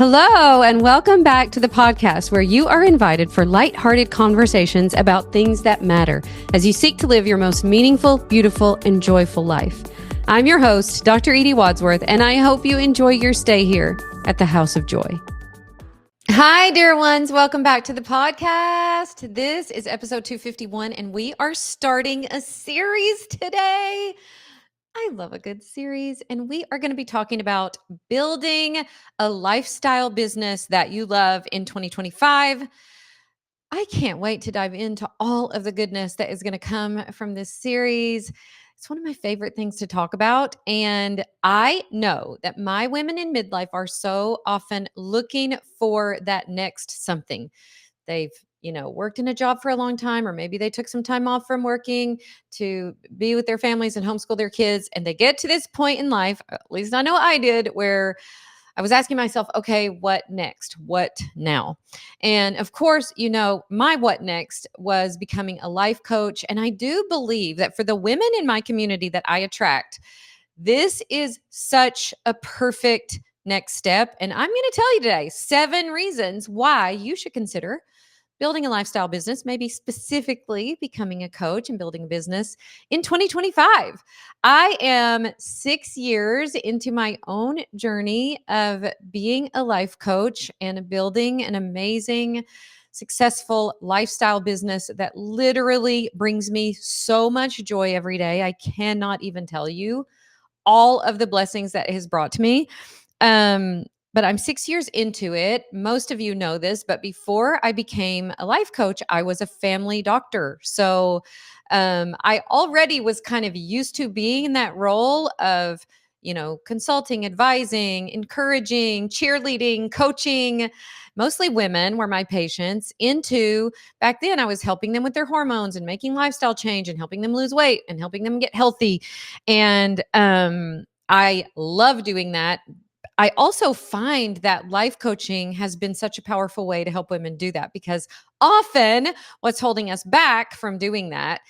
Hello, and welcome back to the podcast where you are invited for lighthearted conversations about things that matter as you seek to live your most meaningful, beautiful, and joyful life. I'm your host, Dr. Edie Wadsworth, and I hope you enjoy your stay here at the House of Joy. Hi, dear ones. Welcome back to the podcast. This is episode 251, and we are starting a series today. I love a good series, and we are going to be talking about building a lifestyle business that you love in 2025. I can't wait to dive into all of the goodness that is going to come from this series. It's one of my favorite things to talk about. And I know that my women in midlife are so often looking for that next something. They've worked in a job for a long time, or maybe they took some time off from working to be with their families and homeschool their kids. And they get to this point in life, at least I know I did, where I was asking myself, okay, what next? What now? And of course, my what next was becoming a life coach. And I do believe that for the women in my community that I attract, this is such a perfect next step. And I'm going to tell you today 7 reasons why you should consider building a lifestyle business, maybe specifically becoming a coach and building a business in 2025. I am 6 years into my own journey of being a life coach and building an amazing, successful lifestyle business that literally brings me so much joy every day. I cannot even tell you all of the blessings that it has brought to me. But I'm 6 years into it. Most of you know this, but before I became a life coach, I was a family doctor. So I already was kind of used to being in that role of, consulting, advising, encouraging, cheerleading, coaching. Mostly women were my patients. Back then, I was helping them with their hormones and making lifestyle change and helping them lose weight and helping them get healthy. And I love doing that. I also find that life coaching has been such a powerful way to help women do that, because often what's holding us back from doing that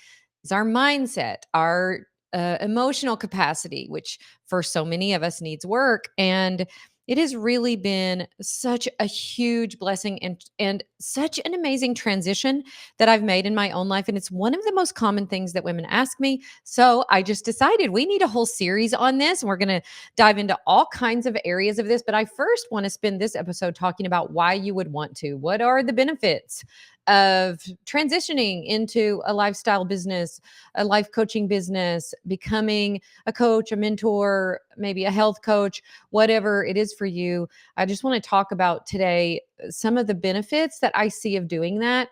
is our mindset, our emotional capacity, which for so many of us needs work. And it has really been such a huge blessing and such an amazing transition that I've made in my own life. And it's one of the most common things that women ask me. So I just decided we need a whole series on this. And we're going to dive into all kinds of areas of this. But I first want to spend this episode talking about why you would want to. What are the benefits of transitioning into a lifestyle business, a life coaching business, becoming a coach, a mentor, maybe a health coach, whatever it is for you. I just want to talk about today some of the benefits that I see of doing that.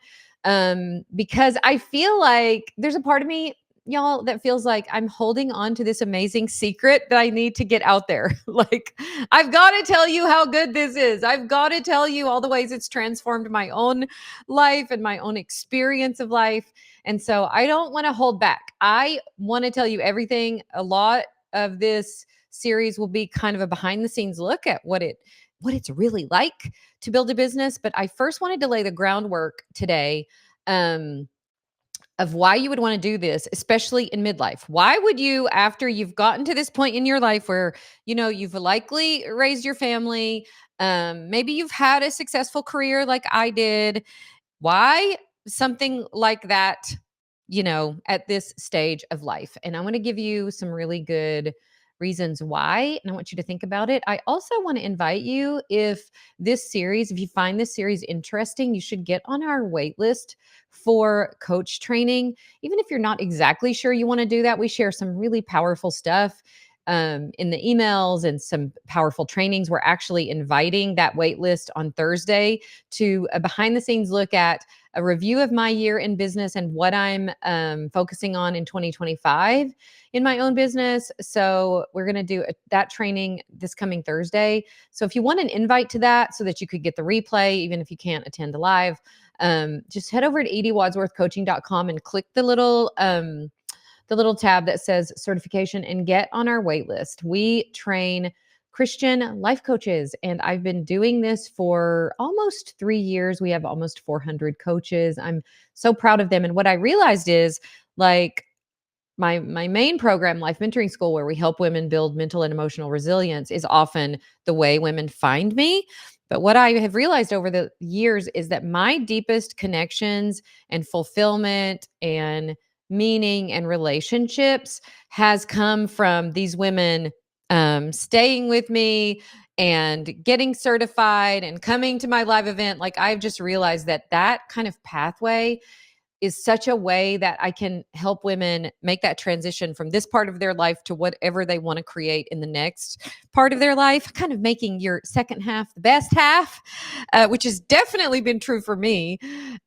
Because I feel like there's a part of me, y'all, that feels like I'm holding on to this amazing secret that I need to get out there. Like, I've got to tell you how good this is. I've got to tell you all the ways it's transformed my own life and my own experience of life. And so I don't want to hold back. I want to tell you everything. A lot of this series will be kind of a behind the scenes look at what it's really like to build a business. But I first wanted to lay the groundwork today of why you would want to do this, especially in midlife. Why would you, after you've gotten to this point in your life where, you've likely raised your family, maybe you've had a successful career like I did, why something like that, at this stage of life? And I want to give you some really good reasons why, and I want you to think about it. I also want to invite you, if you find this series interesting, you should get on our wait list for coach training. Even if you're not exactly sure you want to do that, we share some really powerful stuff in the emails and some powerful trainings. We're actually inviting that wait list on Thursday to a behind the scenes look at a review of my year in business and what I'm focusing on in 2025 in my own business. So we're going to do that training this coming Thursday. So if you want an invite to that so that you could get the replay, even if you can't attend live, just head over to ediewadsworthcoaching.com and click the little tab that says certification and get on our wait list. We train Christian life coaches, and I've been doing this for almost 3 years. We have almost 400 coaches. I'm so proud of them. And what I realized is, like, my main program, Life Mentoring School, where we help women build mental and emotional resilience, is often the way women find me. But what I have realized over the years is that my deepest connections and fulfillment and meaning and relationships has come from these women staying with me and getting certified and coming to my live event. Like, I've just realized that that kind of pathway is such a way that I can help women make that transition from this part of their life to whatever they want to create in the next part of their life, kind of making your second half the best half, which has definitely been true for me.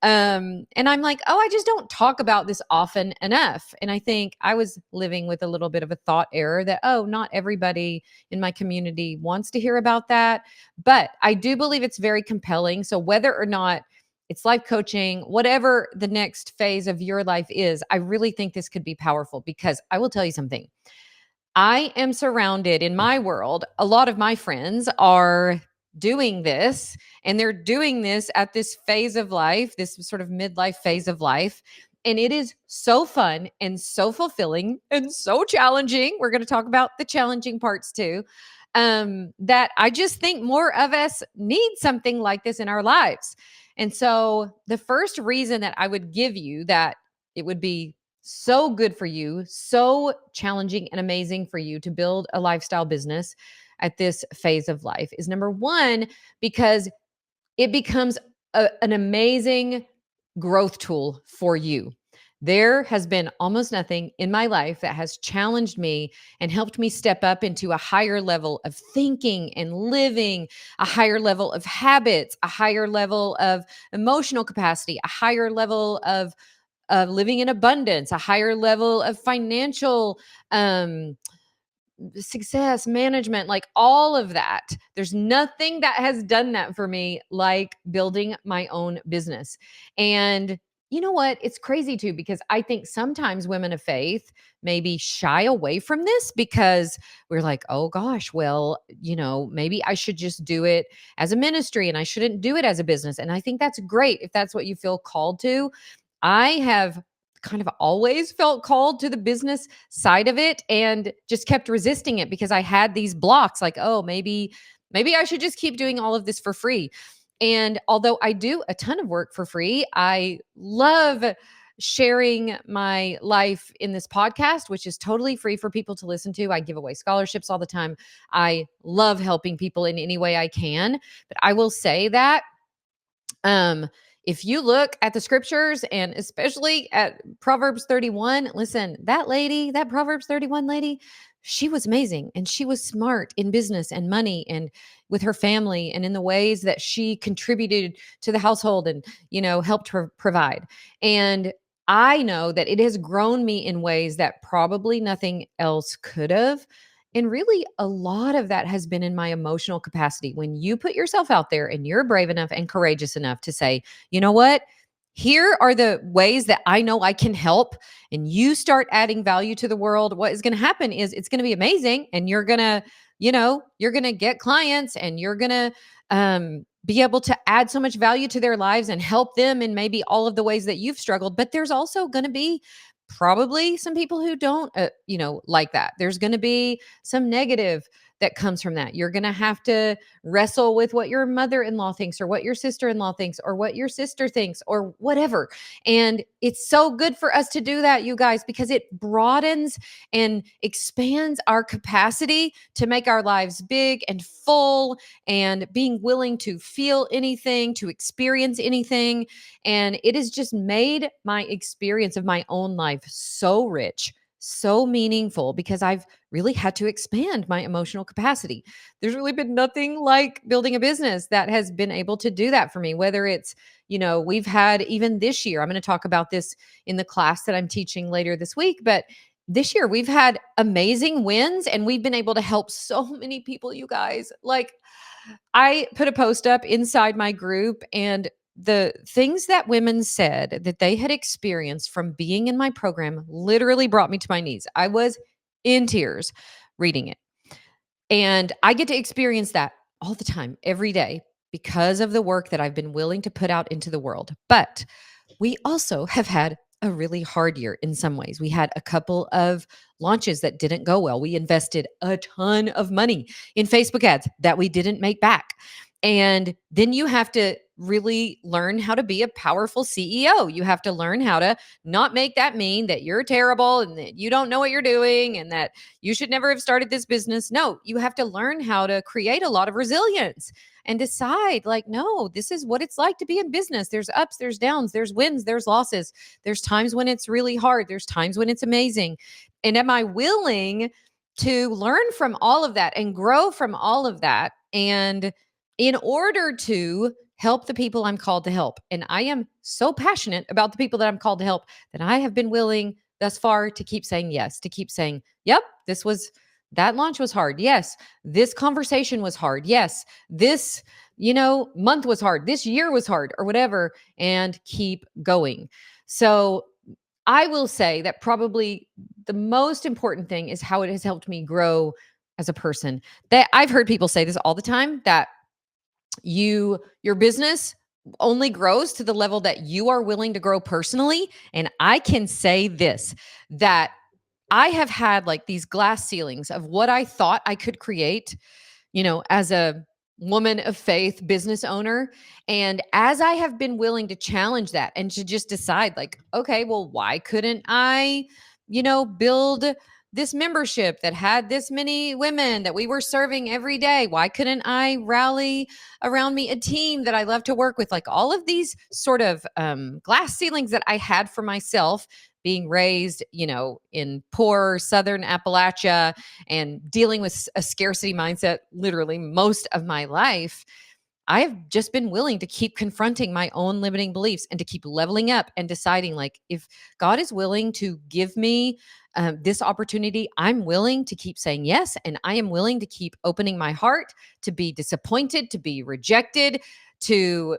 And I'm like, oh, I just don't talk about this often enough. And I think I was living with a little bit of a thought error that, oh, not everybody in my community wants to hear about that. But I do believe it's very compelling. So whether or not it's life coaching, whatever the next phase of your life is, I really think this could be powerful because I will tell you something. I am surrounded in my world, a lot of my friends are doing this, and they're doing this at this phase of life, this sort of midlife phase of life. And it is so fun and so fulfilling and so challenging. We're going to talk about the challenging parts too. That I just think more of us need something like this in our lives. And so, the first reason that I would give you that it would be so good for you, so challenging and amazing for you to build a lifestyle business at this phase of life is number one, because it becomes an amazing growth tool for you. There has been almost nothing in my life that has challenged me and helped me step up into a higher level of thinking and living, a higher level of habits, a higher level of emotional capacity, a higher level of living in abundance, a higher level of financial success management, like all of that. There's nothing that has done that for me like building my own business. And you know what? It's crazy too, because I think sometimes women of faith maybe shy away from this because we're like, oh gosh, well, maybe I should just do it as a ministry and I shouldn't do it as a business. And I think that's great if that's what you feel called to. I have kind of always felt called to the business side of it and just kept resisting it because I had these blocks like, oh, maybe I should just keep doing all of this for free. And although I do a ton of work for free, I love sharing my life in this podcast, which is totally free for people to listen to. I give away scholarships all the time. I love helping people in any way I can. But I will say that if you look at the scriptures and especially at Proverbs 31, listen, that lady, that Proverbs 31 lady, she was amazing and she was smart in business and money and with her family and in the ways that she contributed to the household and, helped her provide. And I know that it has grown me in ways that probably nothing else could have. And really, a lot of that has been in my emotional capacity. When you put yourself out there and you're brave enough and courageous enough to say, you know what? Here are the ways that I know I can help. And you start adding value to the world. What is going to happen is it's going to be amazing. And you're going to, you're going to get clients and you're going to be able to add so much value to their lives and help them in maybe all of the ways that you've struggled. But there's also going to be probably some people who don't, like that. There's going to be some negative that comes from that. You're going to have to wrestle with what your mother-in-law thinks or what your sister-in-law thinks or what your sister thinks or whatever. And it's so good for us to do that, you guys, because it broadens and expands our capacity to make our lives big and full and being willing to feel anything, to experience anything. And it has just made my experience of my own life so rich, so meaningful because I've really had to expand my emotional capacity. There's really been nothing like building a business that has been able to do that for me, whether it's, we've had even this year, I'm going to talk about this in the class that I'm teaching later this week, but this year we've had amazing wins and we've been able to help so many people, you guys. Like, I put a post up inside my group and the things that women said that they had experienced from being in my program literally brought me to my knees. I was in tears reading it. And I get to experience that all the time, every day, because of the work that I've been willing to put out into the world. But we also have had a really hard year in some ways. We had a couple of launches that didn't go well. We invested a ton of money in Facebook ads that we didn't make back. And then you have to really learn how to be a powerful CEO. You have to learn how to not make that mean that you're terrible and that you don't know what you're doing and that you should never have started this business. No, you have to learn how to create a lot of resilience and decide, like, no, this is what it's like to be in business. There's ups, there's downs, there's wins, there's losses. There's times when it's really hard, there's times when it's amazing. And am I willing to learn from all of that and grow from all of that? And in order to help the people I'm called to help. And I am so passionate about the people that I'm called to help that I have been willing thus far to keep saying yes, to keep saying, yep, that launch was hard. Yes. This conversation was hard. Yes. This, month was hard. This year was hard or whatever, and keep going. So I will say that probably the most important thing is how it has helped me grow as a person. That I've heard people say this all the time, that your business only grows to the level that you are willing to grow personally. And I can say this, that I have had like these glass ceilings of what I thought I could create, as a woman of faith business owner. And as I have been willing to challenge that and to just decide, like, okay, well, why couldn't I, build this membership that had this many women that we were serving every day? Why couldn't I rally around me a team that I love to work with? Like all of these sort of glass ceilings that I had for myself, being raised, in poor Southern Appalachia and dealing with a scarcity mindset literally most of my life. I have just been willing to keep confronting my own limiting beliefs and to keep leveling up and deciding, like, if God is willing to give me this opportunity, I'm willing to keep saying yes. And I am willing to keep opening my heart to be disappointed, to be rejected, to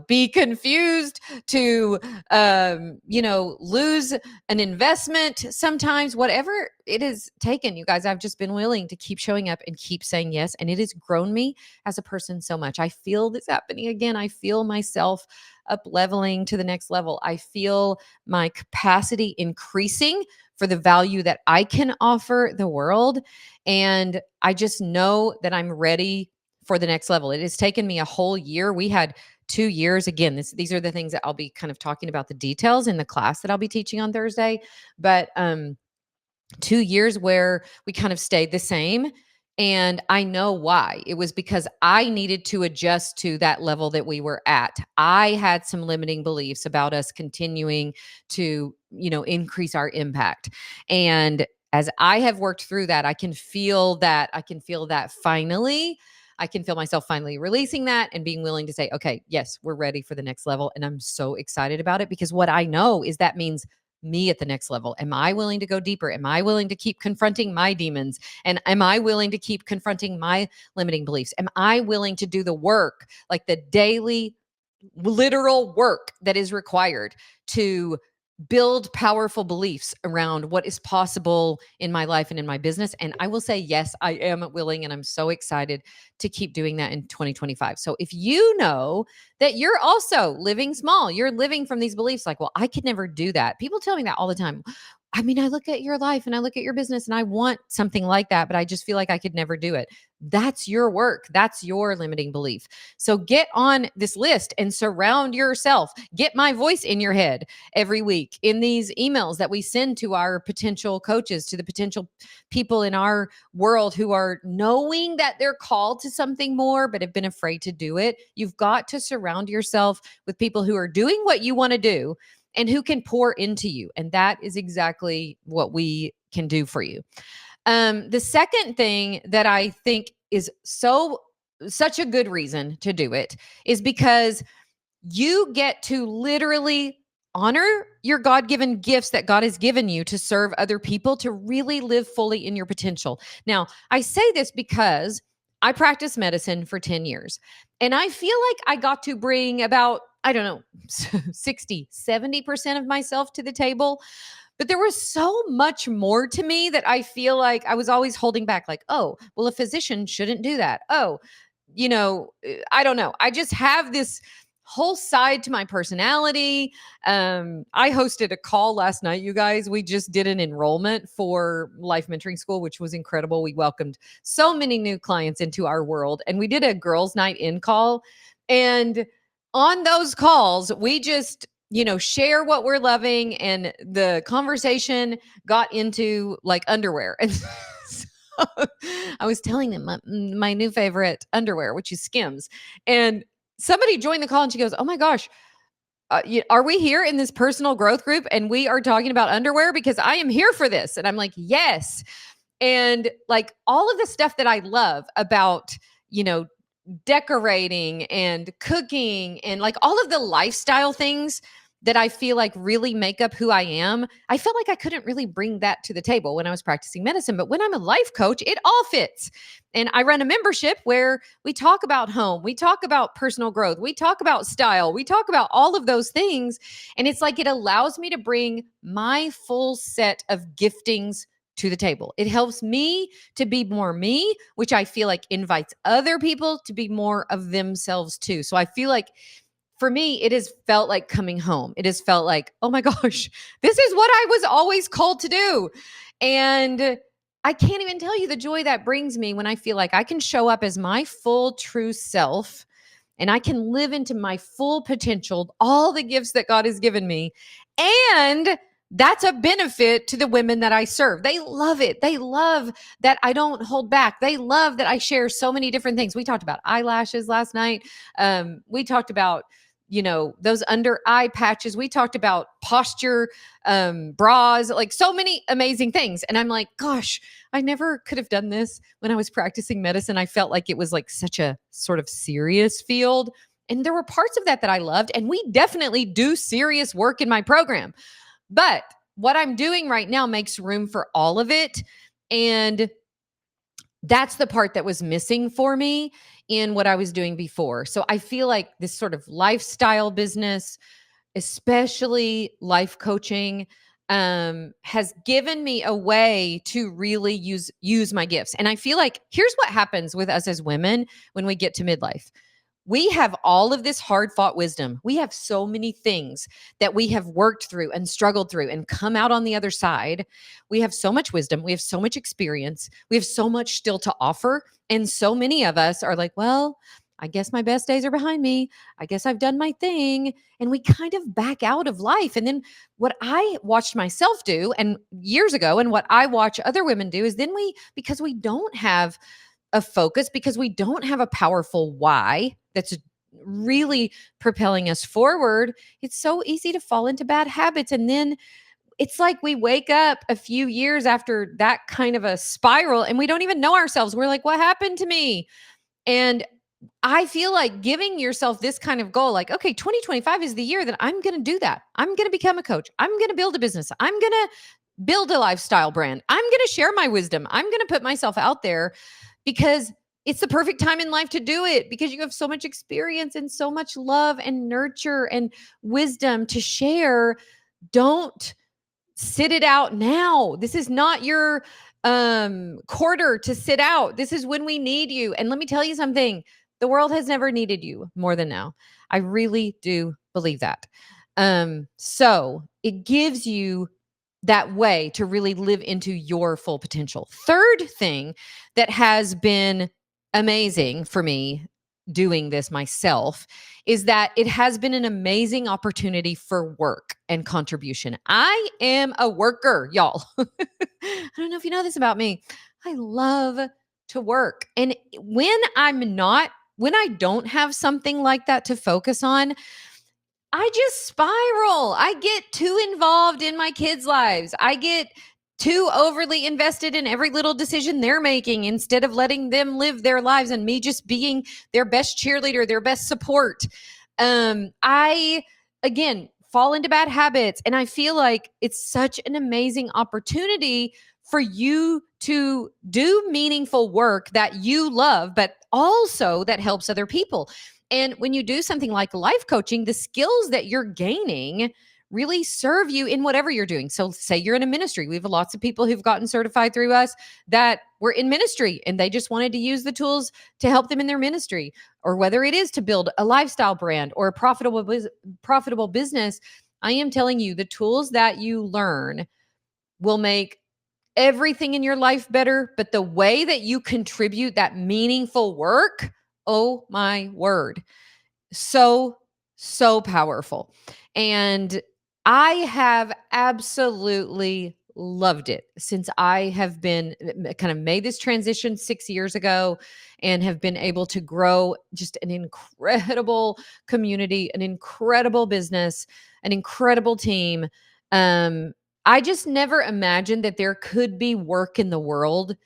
be confused, to lose an investment sometimes, whatever it has taken. You guys, I've just been willing to keep showing up and keep saying yes, and it has grown me as a person so much. I feel this happening again. I feel myself up leveling to the next level. I feel my capacity increasing for the value that I can offer the world, and I just know that I'm ready for the next level. It has taken me a whole year. We had 2 years. Again, these are the things that I'll be kind of talking about the details in the class that I'll be teaching on Thursday. But 2 years where we kind of stayed the same. And I know why. It was because I needed to adjust to that level that we were at. I had some limiting beliefs about us continuing to, increase our impact. And as I have worked through that, I can feel that. Finally. I can feel myself finally releasing that and being willing to say, okay, yes, we're ready for the next level. And I'm so excited about it, because what I know is that means me at the next level. Am I willing to go deeper? Am I willing to keep confronting my demons? And am I willing to keep confronting my limiting beliefs? Am I willing to do the work, like the daily, literal work that is required to build powerful beliefs around what is possible in my life and in my business? And I will say, yes, I am willing, and I'm so excited to keep doing that in 2025. So if you know that you're also living small, you're living from these beliefs like, well, I could never do that. People tell me that all the time. I mean, I look at your life and I look at your business and I want something like that, but I just feel like I could never do it. That's your work. That's your limiting belief. So get on this list and surround yourself. Get my voice in your head every week in these emails that we send to our potential coaches, to the potential people in our world who are knowing that they're called to something more, but have been afraid to do it. You've got to surround yourself with people who are doing what you want to do and who can pour into you. And that is exactly what we can do for you. The second thing that I think is such a good reason to do it is because you get to literally honor your God-given gifts that God has given you to serve other people, to really live fully in your potential. Now, I say this because I practiced medicine for 10 years, and I feel like I got to bring about, I don't know, 60, 70% of myself to the table. But there was so much more to me that I feel like I was always holding back. Like, oh, well, a physician shouldn't do that. Oh, I don't know. I just have this whole side to my personality. I hosted a call last night, you guys. We just did an enrollment for Life Mentoring School, which was incredible. We welcomed so many new clients into our world, and we did a girls' night in call. And on those calls, we just, share what we're loving. And the conversation got into like underwear. And so I was telling them my new favorite underwear, which is Skims. And somebody joined the call and she goes, "Oh my gosh, are we here in this personal growth group and we are talking about underwear? Because I am here for this." And I'm like, yes. And like all of the stuff that I love about, decorating and cooking and like all of the lifestyle things that I feel like really make up who I am. I felt like I couldn't really bring that to the table when I was practicing medicine, but when I'm a life coach, it all fits. And I run a membership where we talk about home, we talk about personal growth, we talk about style, we talk about all of those things. And it's like it allows me to bring my full set of giftings to the table. It helps me to be more me, which I feel like invites other people to be more of themselves too. So I feel like for me, it has felt like coming home. It has felt like, oh my gosh, this is what I was always called to do. And I can't even tell you the joy that brings me when I feel like I can show up as my full true self and I can live into my full potential, all the gifts that God has given me. And that's a benefit to the women that I serve. They love it. They love that I don't hold back. They love that I share so many different things. We talked about eyelashes last night. We talked about, those under eye patches. We talked about posture, bras, like so many amazing things. And I'm like, gosh, I never could have done this when I was practicing medicine. I felt like it was like such a sort of serious field. And there were parts of that I loved. And we definitely do serious work in my program. But what I'm doing right now makes room for all of it. And that's the part that was missing for me in what I was doing before. So I feel like this sort of lifestyle business, especially life coaching, has given me a way to really use my gifts. And I feel like here's what happens with us as women when we get to midlife. We have all of this hard fought wisdom. We have so many things that we have worked through and struggled through and come out on the other side. We have so much wisdom. We have so much experience. We have so much still to offer. And so many of us are like, well, I guess my best days are behind me. I guess I've done my thing. And we kind of back out of life. And then what I watched myself do and years ago, and what I watch other women do is then because we don't have a focus, because we don't have a powerful why that's really propelling us forward, it's so easy to fall into bad habits. And then it's like we wake up a few years after that kind of a spiral and we don't even know ourselves. We're like, what happened to me? And I feel like giving yourself this kind of goal, like, okay, 2025 is the year that I'm going to do that. I'm going to become a coach. I'm going to build a business. I'm going to build a lifestyle brand. I'm going to share my wisdom. I'm going to put myself out there because it's the perfect time in life to do it, because you have so much experience and so much love and nurture and wisdom to share. Don't sit it out now. This is not your quarter to sit out. This is when we need you. And let me tell you something. The world has never needed you more than now. I really do believe that. So it gives you that way to really live into your full potential. Third thing that has been amazing for me doing this myself is that it has been an amazing opportunity for work and contribution. I am a worker, y'all. I don't know if you know this about me. I love to work. And when I don't have something like that to focus on, I just spiral. I get too involved in my kids' lives. I get too overly invested in every little decision they're making instead of letting them live their lives and me just being their best cheerleader, their best support. I, again, fall into bad habits. And I feel like it's such an amazing opportunity for you to do meaningful work that you love, but also that helps other people. And when you do something like life coaching, the skills that you're gaining really serve you in whatever you're doing. So say you're in a ministry. We have lots of people who've gotten certified through us that were in ministry and they just wanted to use the tools to help them in their ministry, or whether it is to build a lifestyle brand or a profitable business. I am telling you, the tools that you learn will make everything in your life better, but the way that you contribute that meaningful work, oh my word, so powerful. And I have absolutely loved it since I have been kind of made this transition 6 years ago and have been able to grow just an incredible community, an incredible business, an incredible team. Um, I just never imagined that there could be work in the world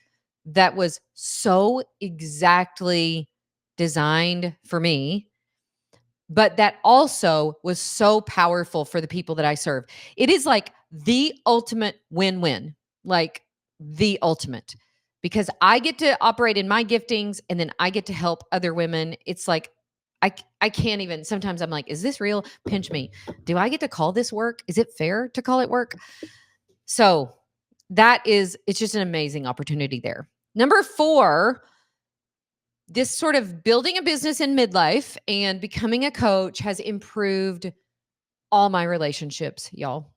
that was so exactly designed for me, but that also was so powerful for the people that I serve. It is like the ultimate win-win, like the ultimate, because I get to operate in my giftings and then I get to help other women. It's like I can't even, sometimes I'm like, is this real? Pinch me. Do I get to call this work? Is it fair to call it work? So it's just an amazing opportunity there. Number 4, this sort of building a business in midlife and becoming a coach has improved all my relationships, y'all.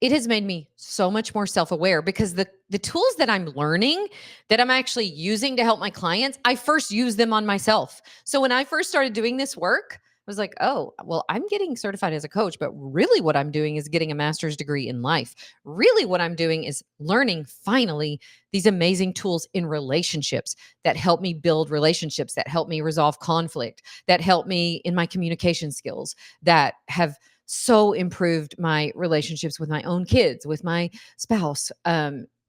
It has made me so much more self-aware because the tools that I'm learning, that I'm actually using to help my clients, I first use them on myself. So when I first started doing this work, I was like, oh, well, I'm getting certified as a coach, but really what I'm doing is getting a master's degree in life. Really what I'm doing is learning finally these amazing tools in relationships that help me build relationships, that help me resolve conflict, that help me in my communication skills, that have so improved my relationships with my own kids, with my spouse,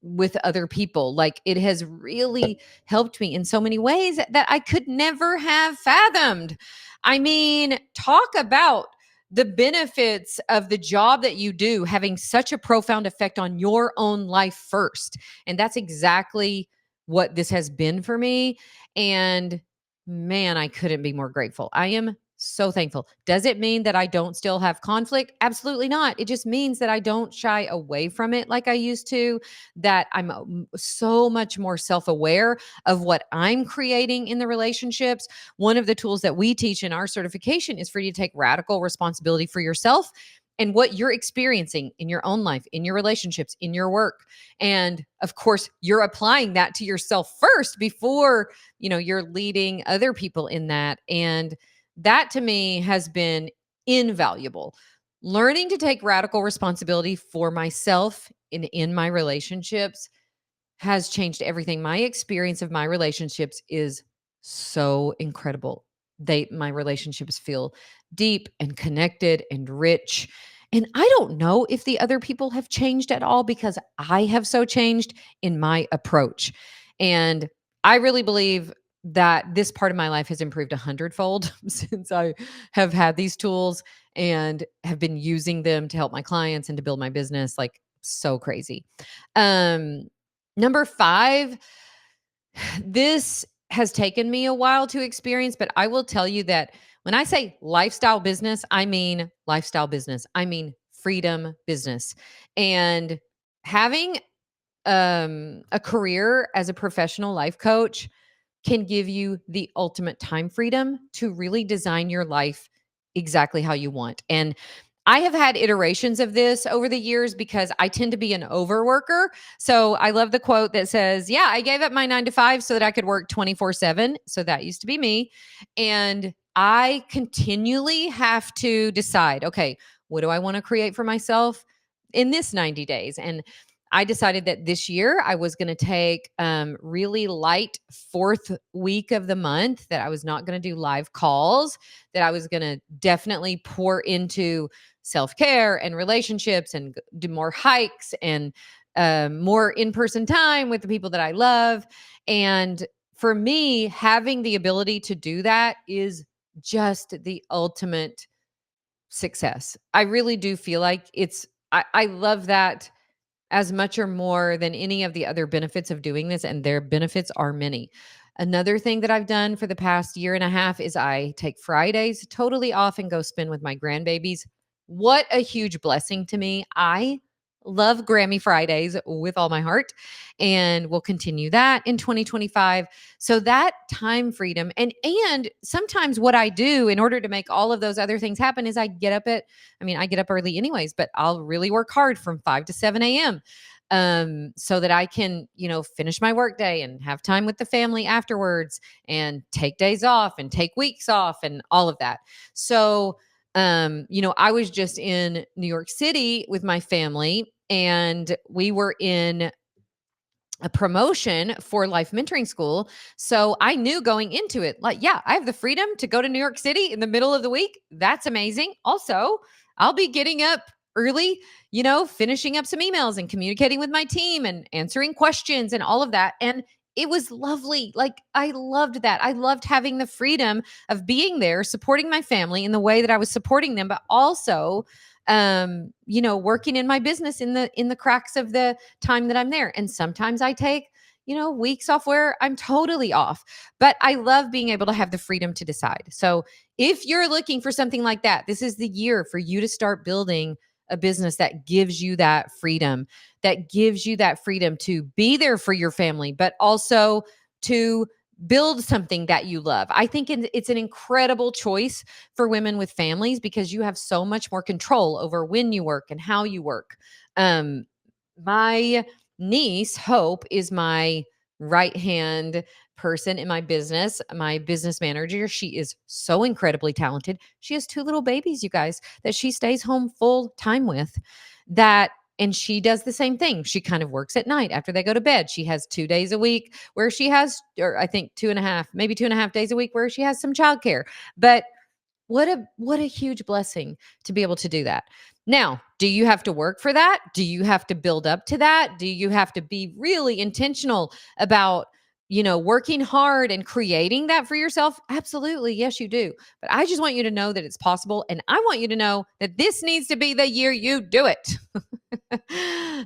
with other people. Like, it has really helped me in so many ways that I could never have fathomed. I mean, talk about the benefits of the job that you do having such a profound effect on your own life first. And that's exactly what this has been for me. And man, I couldn't be more grateful. I am so thankful. Does it mean that I don't still have conflict? Absolutely not. It just means that I don't shy away from it like I used to, that I'm so much more self-aware of what I'm creating in the relationships. One of the tools that we teach in our certification is for you to take radical responsibility for yourself and what you're experiencing in your own life, in your relationships, in your work. And of course, you're applying that to yourself first before, you're leading other people in that. And that to me has been invaluable. Learning to take radical responsibility for myself in my relationships has changed everything. My experience of my relationships is so incredible. My relationships feel deep and connected and rich. And I don't know if the other people have changed at all, because I have so changed in my approach. And I really believe that this part of my life has improved 100-fold since I have had these tools and have been using them to help my clients and to build my business. Like, so crazy. Um, Number 5, this has taken me a while to experience, but I will tell you that when I say lifestyle business, I mean lifestyle business. I mean freedom business. And having a career as a professional life coach can give you the ultimate time freedom to really design your life exactly how you want. And I have had iterations of this over the years because I tend to be an overworker. So I love the quote that says, yeah, I gave up my 9 to 5 so that I could work 24/7. So that used to be me. And I continually have to decide, okay, what do I want to create for myself in this 90 days? And I decided that this year I was going to take really light 4th week of the month, that I was not going to do live calls, that I was going to definitely pour into self-care and relationships and do more hikes and more in-person time with the people that I love. And for me, having the ability to do that is just the ultimate success. I really do feel like I love that as much or more than any of the other benefits of doing this, and their benefits are many. Another thing that I've done for the past year and a half is I take Fridays totally off and go spend with my grandbabies what a huge blessing to me. I love Grammy Fridays with all my heart, and we'll continue that in 2025. So that time freedom, and sometimes what I do in order to make all of those other things happen is I get up early anyways, but I'll really work hard from 5 to 7 a.m. So that I can, finish my work day and have time with the family afterwards and take days off and take weeks off and all of that. So I was just in New York City with my family, and we were in a promotion for Life Mentoring School. So I knew going into it, like, yeah, I have the freedom to go to New York City in the middle of the week. That's amazing. Also, I'll be getting up early, finishing up some emails and communicating with my team and answering questions and all of that. And it was lovely. Like, I loved that. I loved having the freedom of being there, supporting my family in the way that I was supporting them, but also working in my business in the cracks of the time that I'm there. And sometimes I take, weeks off where I'm totally off. But I love being able to have the freedom to decide. So if you're looking for something like that, this is the year for you to start building a business that gives you that freedom to be there for your family, but also to build something that you love. I think it's an incredible choice for women with families because you have so much more control over when you work and how you work. My niece, Hope, is my right hand person in my business manager. She is so incredibly talented. She has two little babies, you guys, that she stays home full time with. And she does the same thing. She kind of works at night after they go to bed. She has 2 days a week where she has, or I think 2.5, maybe 2.5 days a week where she has some childcare. But what a huge blessing to be able to do that. Now, do you have to work for that? Do you have to build up to that? Do you have to be really intentional about, working hard and creating that for yourself? Absolutely. Yes, you do. But I just want you to know that it's possible. And I want you to know that this needs to be the year you do it.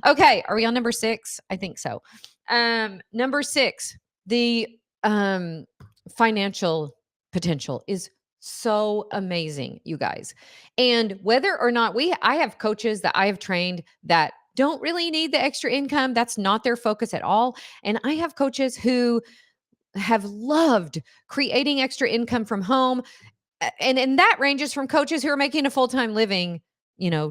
Okay. Are we on number 6? I think so. Number 6, the financial potential is so amazing, you guys. And whether or not I have coaches that I have trained that don't really need the extra income. That's not their focus at all. And I have coaches who have loved creating extra income from home. And that ranges from coaches who are making a full-time living,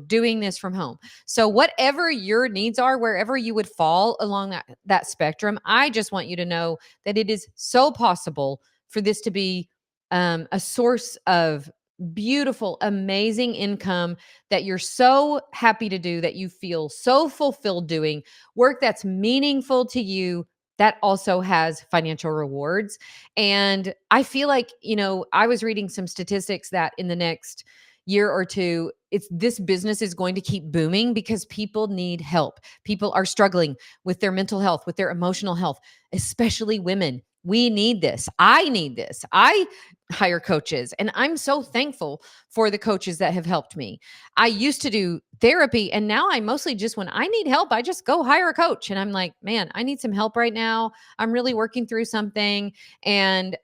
doing this from home. So whatever your needs are, wherever you would fall along that spectrum, I just want you to know that it is so possible for this to be a source of beautiful, amazing income that you're so happy to do, that you feel so fulfilled doing work that's meaningful to you, that also has financial rewards. And I feel like, I was reading some statistics that in the next year or two, this business is going to keep booming because people need help. People are struggling with their mental health, with their emotional health, especially women. We need this. I need this. I hire coaches, and I'm so thankful for the coaches that have helped me. I used to do therapy, and now I mostly just, when I need help, I just go hire a coach. And I'm like, man, I need some help right now. I'm really working through something. And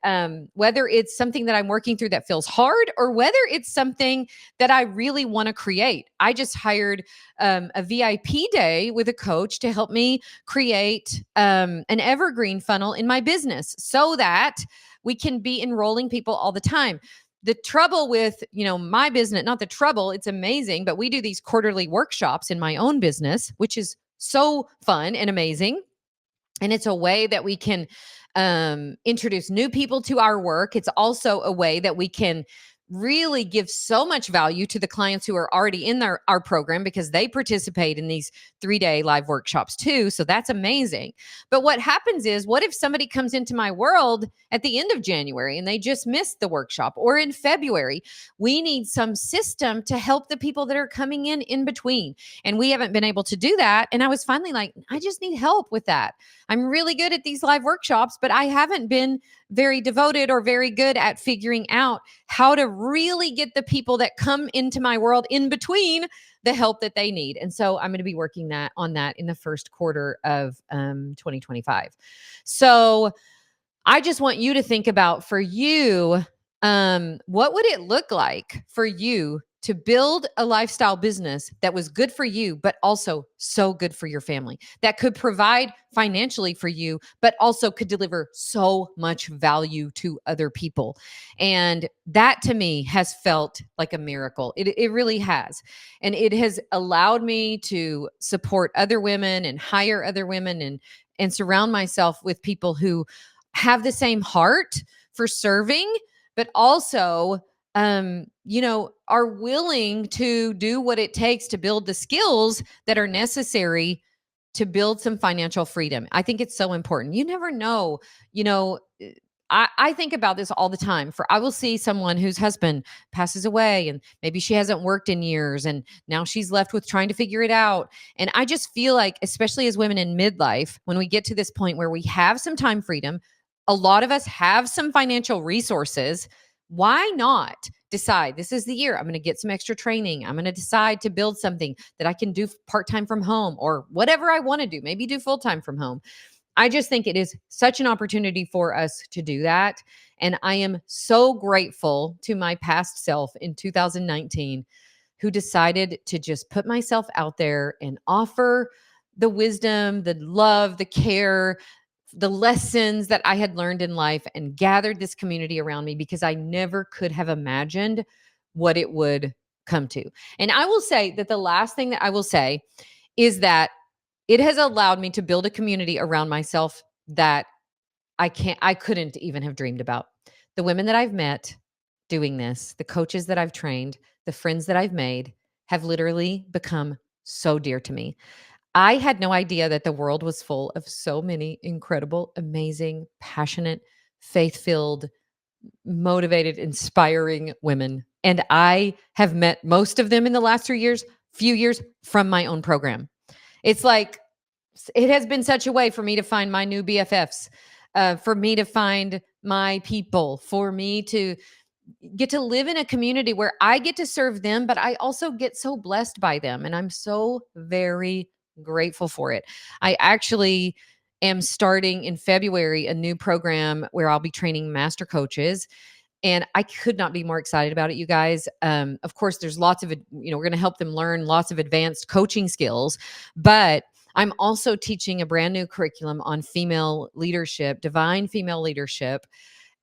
whether it's something that I'm working through that feels hard, or whether it's something that I really want to create, I just hired a VIP day with a coach to help me create an evergreen funnel in my business so that we can be enrolling people all the time. The trouble with, my business, not the trouble, it's amazing, but we do these quarterly workshops in my own business, which is so fun and amazing. And it's a way that we can introduce new people to our work. It's also a way that we can really give so much value to the clients who are already in our program, because they participate in these 3-day live workshops too. So that's amazing. But what happens is, what if somebody comes into my world at the end of January and they just missed the workshop, or in February? We need some system to help the people that are coming in between. And we haven't been able to do that. And I was finally like, I just need help with that. I'm really good at these live workshops, but I haven't been very devoted or very good at figuring out how to really get the people that come into my world in between the help that they need. And so I'm going to be working on that in the first quarter of 2025. So I just want you to think about, for you, what would it look like for you to build a lifestyle business that was good for you, but also so good for your family, that could provide financially for you, but also could deliver so much value to other people. And that to me has felt like a miracle. It really has. And it has allowed me to support other women and hire other women and surround myself with people who have the same heart for serving, but also are willing to do what it takes to build the skills that are necessary to build some financial freedom. I think it's so important. You never know, you know, I think about this all the time. For I will see someone whose husband passes away and maybe she hasn't worked in years and now she's left with trying to figure it out. And I just feel like, especially as women in midlife, when we get to this point where we have some time freedom, a lot of us have some financial resources. Why not decide this is the year I'm going to get some extra training? I'm going to decide to build something that I can do part-time from home or whatever I want to do, maybe do full-time from home. I just think it is such an opportunity for us to do that. And I am so grateful to my past self in 2019 who decided to just put myself out there and offer the wisdom, the love, the care, the lessons that I had learned in life and gathered this community around me because I never could have imagined what it would come to. And I will say that the last thing that I will say is that it has allowed me to build a community around myself that I couldn't even have dreamed about. The women that I've met doing this, the coaches that I've trained, the friends that I've made have literally become so dear to me. I had no idea that the world was full of so many incredible, amazing, passionate, faith-filled, motivated, inspiring women. And I have met most of them in the last few years from my own program. It's like it has been such a way for me to find my new BFFs, for me to find my people, for me to get to live in a community where I get to serve them, but I also get so blessed by them. And I'm so very grateful for it. I actually am starting in February a new program where I'll be training master coaches. And I could not be more excited about it, you guys. Of course, there's lots of, we're going to help them learn lots of advanced coaching skills, but I'm also teaching a brand new curriculum on female leadership, divine female leadership.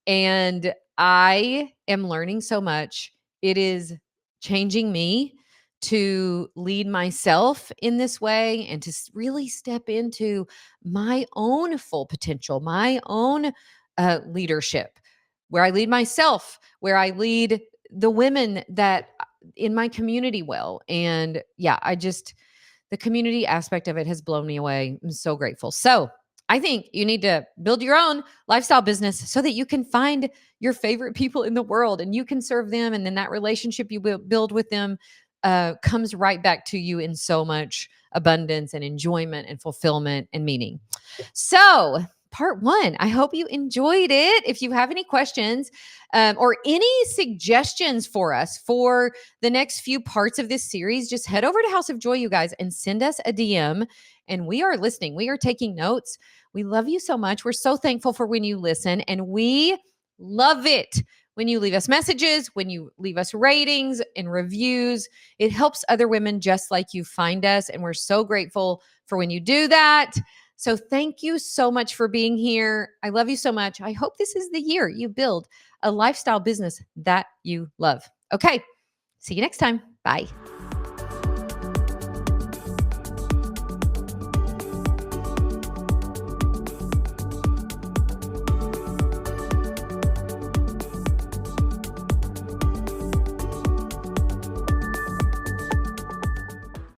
And I am learning so much. It is changing me to lead myself in this way and to really step into my own full potential, my own leadership, where I lead myself, where I lead the women that in my community well. And yeah, the community aspect of it has blown me away. I'm so grateful. So I think you need to build your own lifestyle business so that you can find your favorite people in the world and you can serve them. And then that relationship you build with them comes right back to you in so much abundance and enjoyment and fulfillment and meaning. So, part one, I hope you enjoyed it. If you have any questions or any suggestions for us for the next few parts of this series, just head over to House of Joy, you guys, and send us a DM. And we are listening. We are taking notes. We love you so much. We're so thankful for when you listen, and we love it when you leave us messages, when you leave us ratings and reviews. It helps other women just like you find us, and we're so grateful for when you do that. So thank you so much for being here. I love you so much. I hope this is the year you build a lifestyle business that you love. Okay, see you next time. Bye.